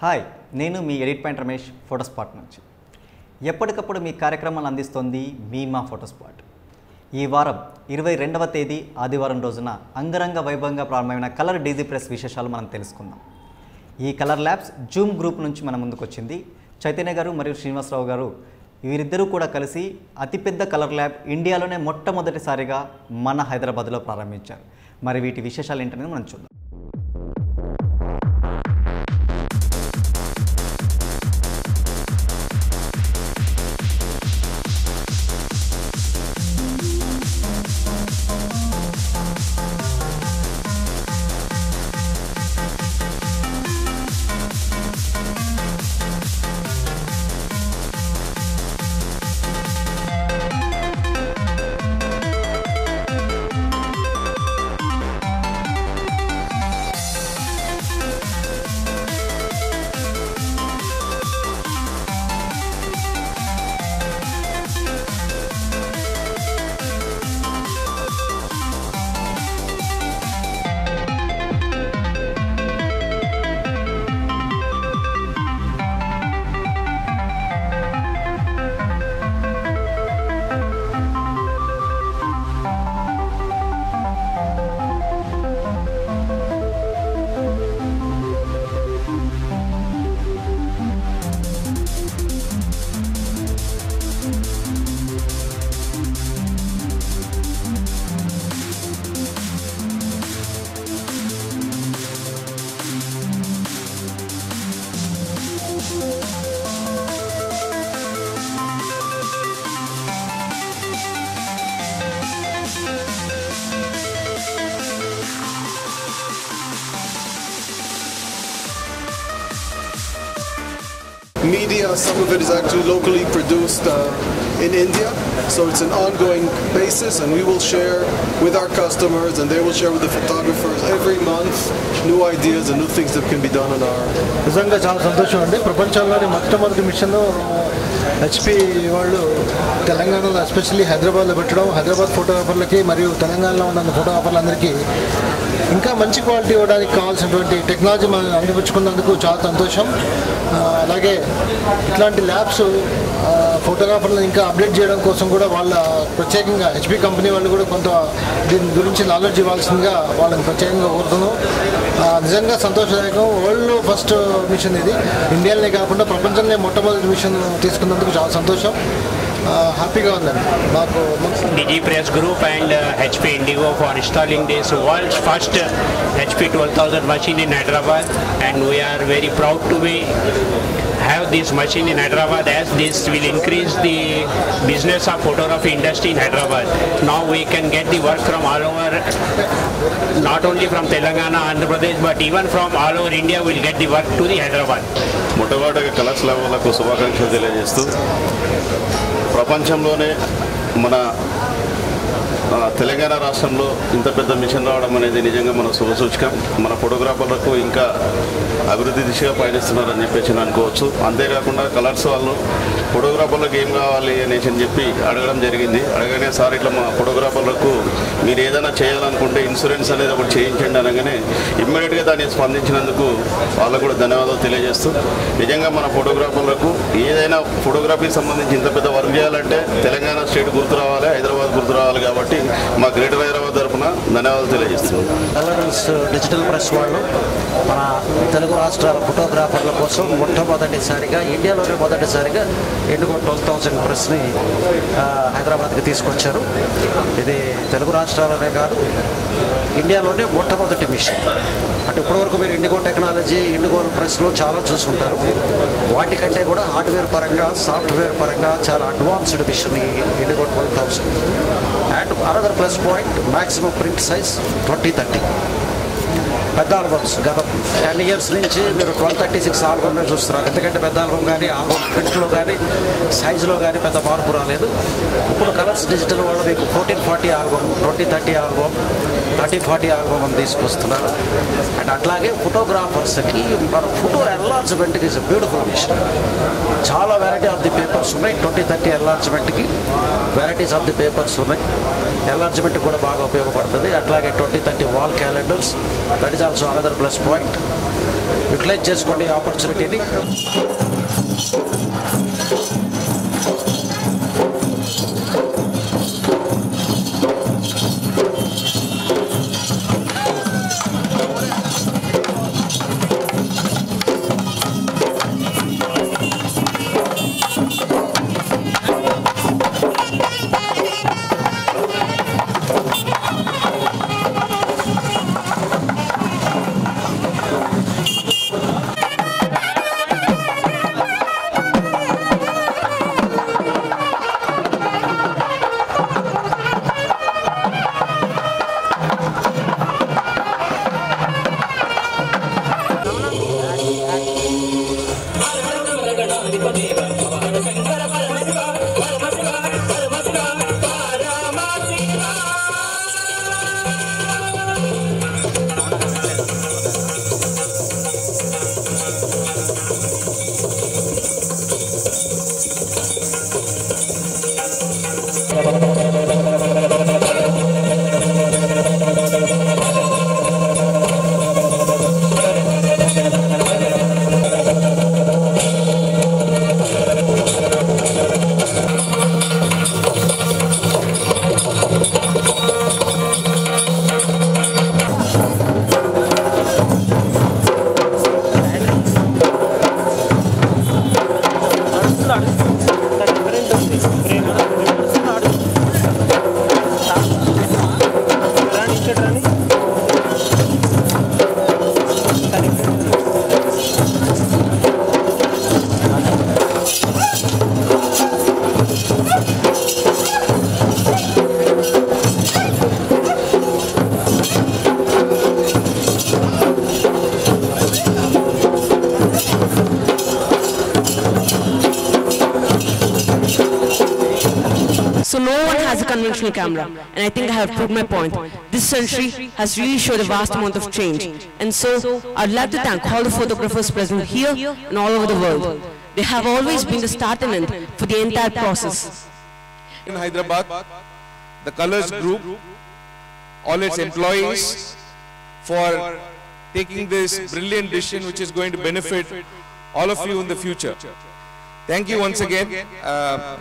Hi, నేను మీ edit point Ramesh, ఫోటోస్పాట్ నుంచి. ఎప్పటికప్పుడు మీ కార్యక్రమాలు అందిస్తోంది మీ మా ఫోటోస్పాట్. ఈ వారం 22వ తేదీ ఆదివారం రోజున అంగరంగ వైభవంగా ప్రారంభమైన కలర్ డీజీ ప్రెస్ విశేషాలు మనం తెలుసుకుందాం. ఈ కలర్ ల్యాబ్స్ జూమ్ గ్రూప్ నుంచి మన ముందుకు వచ్చింది. చైతన్య గారు మరియు శ్రీనివాసరావు గారు వీరిద్దరూ కూడా కలిసి అతిపెద్ద కలర్ ల్యాబ్ ఇండియాలోనే మొట్టమొదటిసారిగా మన హైదరాబాద్లో ప్రారంభించారు. మరి వీటి విశేషాలు ఏంటనేది మనం చూద్దాం. Media, some of it is actually locally produced in India, so it's an ongoing basis, and we will share with our customers and they will share with the photographers every month new ideas and new things that can be done on our... నిజంగా చాలా సంతోషం అండి. ప్రపంచంలోని మొట్టమొదటి machine HP వాళ్ళు తెలంగాణలో especially హైదరాబాద్లో పెట్టడం, హైదరాబాద్ ఫోటోగ్రాఫర్లకి మరియు తెలంగాణలో ఉన్న ఫోటోగ్రాఫర్లందరికీ ఇంకా మంచి క్వాలిటీ ఇవ్వడానికి కావాల్సినటువంటి టెక్నాలజీ మనం అందిపుచ్చుకున్నందుకు చాలా సంతోషం. అలాగే ఇట్లాంటి ల్యాబ్స్ ఫోటోగ్రాఫర్లను ఇంకా అప్డేట్ చేయడం కోసం కూడా వాళ్ళ ప్రత్యేకంగా హెచ్పి కంపెనీ వాళ్ళు కూడా కొంత దీని గురించి నాలెడ్జ్ ఇవ్వాల్సిందిగా వాళ్ళని ప్రత్యేకంగా కోరుతున్నాం. నిజంగా సంతోషదాయకం. వరల్డ్లో ఫస్ట్ మిషన్ ఇది, ఇండియాలోనే కాకుండా ప్రపంచంలో మొట్టమొదటి మిషన్ తీసుకున్నందుకు చాలా సంతోషం. హ్యాపీగా ఉందండి మాకు. Digi Press Group and HP Indigo for installing this world's first HP 12,000 machine in Hyderabad, and we are very proud to have this machine in Hyderabad, as this will increase the business of photography industry in Hyderabad. Now we can get the work from all over, not only from Telangana, Andhra Pradesh, but even from all over India will get the work to the Hyderabad. మొట్టమొదటిగా colours ల్యాబ్లకు శుభాకాంక్షలు తెలియజేస్తూ, ప్రపంచంలోనే మన తెలంగాణ రాష్ట్రంలో ఇంత పెద్ద machine రావడం అనేది నిజంగా మన శుభసూచకం. మన ఫోటోగ్రాఫర్లకు ఇంకా అభివృద్ధి దిశగా పయనిస్తున్నారని చెప్పేసి అనుకోవచ్చు. అంతేకాకుండా కలర్స్ వాళ్ళు ఫోటోగ్రాఫర్లకు ఏం కావాలి అనేసి అని చెప్పి అడగడం జరిగింది. అడగనే సార్ ఇట్లా మా ఫోటోగ్రాఫర్లకు మీరు ఏదైనా చేయాలనుకుంటే ఇన్సూరెన్స్ అనేది ఒకటి చేయించండి అనగానే ఇమ్మీడియట్గా దాన్ని స్పందించినందుకు వాళ్ళకు కూడా ధన్యవాదాలు తెలియజేస్తూ, నిజంగా మన ఫోటోగ్రాఫర్లకు ఏదైనా ఫోటోగ్రఫీకి సంబంధించి ఇంత పెద్ద వర్క్ చేయాలంటే తెలంగాణ స్టేట్ గుర్తు రావాలి, హైదరాబాద్ గుర్తు రావాలి. కాబట్టి మా గ్రేటర్ హైదరాబాద్ తరఫున ధన్యవాదాలు తెలియజేస్తున్నాం. కలర్స్ డిజిటల్ ప్రెస్ వాళ్ళు మన తెలుగు రాష్ట్రాల ఫోటోగ్రాఫర్ల కోసం మొట్టమొదటిసారిగా ఇండియాలోనే మొదటిసారిగా ఇండిగో 12,000 ప్రెస్ని హైదరాబాద్కి తీసుకొచ్చారు. ఇది తెలుగు రాష్ట్రాలనే కాదు, ఇండియాలోనే మొట్టమొదటి మిషన్. అంటే ఇప్పటివరకు మీరు ఇండిగో టెక్నాలజీ, ఇండిగో ప్రెస్లో చాలా చూసుకుంటారు. వాటికంటే కూడా హార్డ్వేర్ పరంగా, సాఫ్ట్వేర్ పరంగా చాలా అడ్వాన్స్డ్ మిషన్ ఈ IndiGo 12,000. And another plus point, maximum print size 2030. పెద్ద ఆల్బమ్స్ గత 10 years నుంచి మీరు 1236 ఆల్బమ్నే చూస్తున్నారు. ఎందుకంటే పెద్ద ఆల్బమ్ కానీ ఆల్బమ్ ప్రింట్లో కానీ సైజులో కానీ పెద్ద మార్పు రాలేదు. ఇప్పుడు కలర్స్ డిజిటల్ వాళ్ళు మీకు 1440 ఆల్బమ్, 2030 ఆల్బమ్, 1340 ఆల్బమ్ అని తీసుకొస్తున్నారు. అండ్ అట్లాగే ఫోటోగ్రాఫర్స్కి మన ఫోటో ఎన్లార్జ్మెంట్కి ఇస్ బ్యూటిఫుల్ మిషన్. చాలా వెరైటీ ఆఫ్ ది పేపర్స్ ఉన్నాయి. 2030 ఎన్లార్జ్మెంట్కి వెరైటీస్ ఆఫ్ ది పేపర్స్ ఉన్నాయి. ఎన్లార్జ్మెంట్ కూడా బాగా ఉపయోగపడుతుంది. అట్లాగే 2030 wall calendars, that is also another plus point. Utilize చేసుకోండి ఆపర్చునిటీని. So no one has a conventional camera, and I think I have proved my point. This century has really showed a vast amount of change, and so I'd like to thank all the photographers present here and all over the world. They have always been the start and end for the entire process. In Hyderabad, the Colors Group, all its employees, for taking this brilliant decision which is going to benefit all of you in the future. Thank you once again.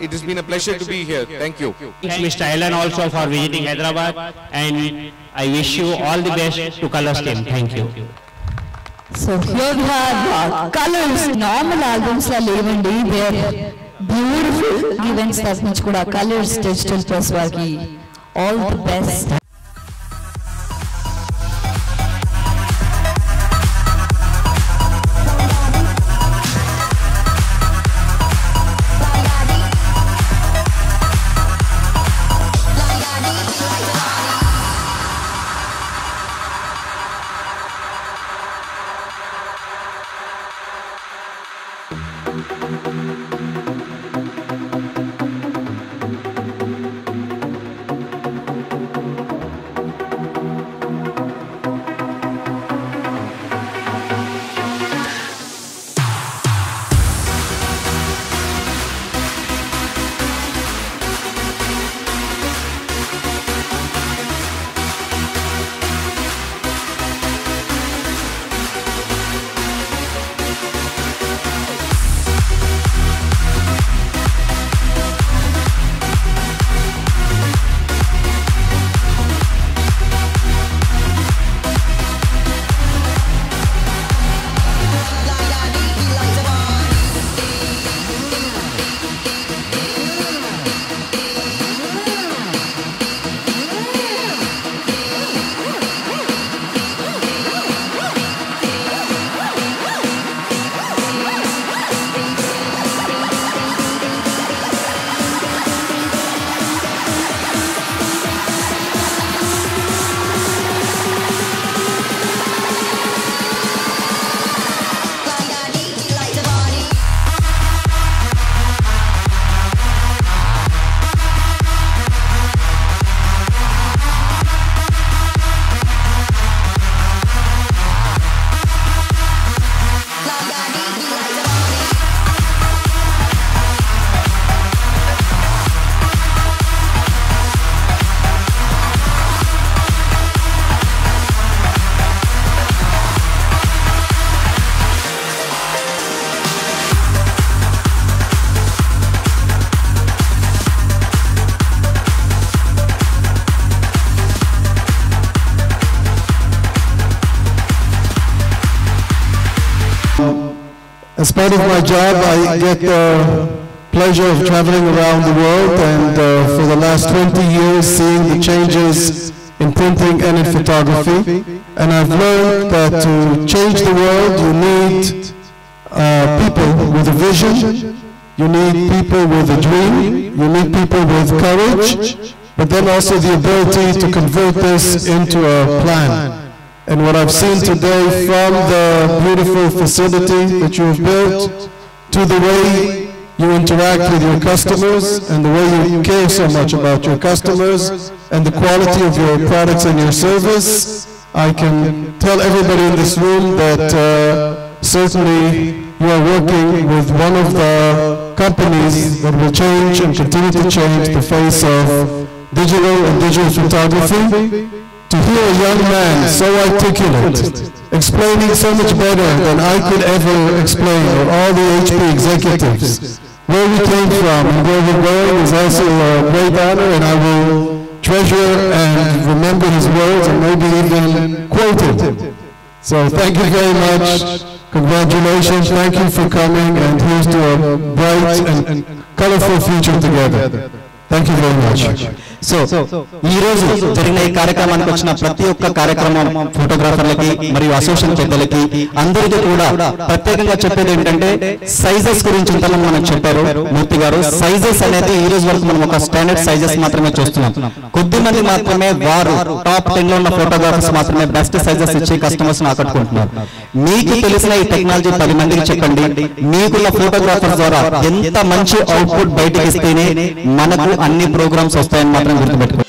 It has been a pleasure to be here. Thank you. Thank Mr. Alan also for visiting Hyderabad, and I wish you all the best to Colors team. Thank you. So here we have Colors. Normal albums la levandi. They are beautiful events that much kuda Colors digital press varki. All the best. As part of my job, I get the pleasure of traveling around the world, and for the last 20 years seeing the changes in printing and in photography. And I've learned that to change the world, you need people with a vision, you need people with a dream, you need people with courage, but then also the ability to convert this into a plan. And what I've seen today, from the beautiful facility that you have built to the way you interact with your customers and the way you care so much about your customers and the quality of your products and your service, I can tell everybody in this room that certainly you are working with one of the companies that will change and continue to change the face of digital and digital photography. To hear a young man so articulate, explaining so much better than I could ever explain, or all the HP executives, where we came from and where we're going, is also a great honor, and I will treasure and remember his words and maybe even quote him. So thank you very much. Congratulations. Thank you for coming, and here's to a bright and colorful future together. Thank you very much. So ఈ రోజు జరిగిన ఈ కార్యక్రమానికి వచ్చిన ప్రతి ఒక్క కార్యక్రమం ఫోటోగ్రాఫర్లకి మరియు అసోసియేషన్ పెద్దలకి అందరికీ కూడా ప్రత్యేకంగా చెప్పేది ఏంటంటే సైజెస్ గురించి ఇంతమంది మనకు చెప్పారు మూర్తి గారు. సైజెస్ అనేది ఈ రోజు వరకు మనం ఒక స్టాండర్డ్ సైజెస్ మాత్రమే చూస్తున్నాం. కొద్ది మంది మాత్రమే వారు టాప్ 10 లో ఉన్న ఫోటోగ్రాఫర్స్ మాత్రమే బెస్ట్ సైజెస్ ఇచ్చి కస్టమర్స్ ఆకట్టుకుంటున్నారు. మీకు తెలిసిన ఈ టెక్నాలజీ 10 మందికి చెప్పండి. మీకున్న ఫోటోగ్రాఫర్స్ ద్వారా ఎంత మంచి అవుట్పుట్ బయటకి ఇస్తేనే మనకు అన్ని ప్రోగ్రామ్స్ వస్తాయని మాత్రం గుర్తుపెట్టుకో.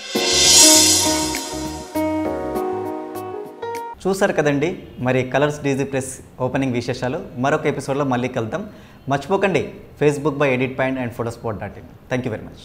చూసారు కదండి మరి కలర్స్ డీజీ ప్లస్ ఓపెనింగ్ విశేషాలు. మరొక ఎపిసోడ్లో మళ్ళీ కలుద్దాం. మర్చిపోకండి Facebook by editpoint and photospot.in. Thank you very much.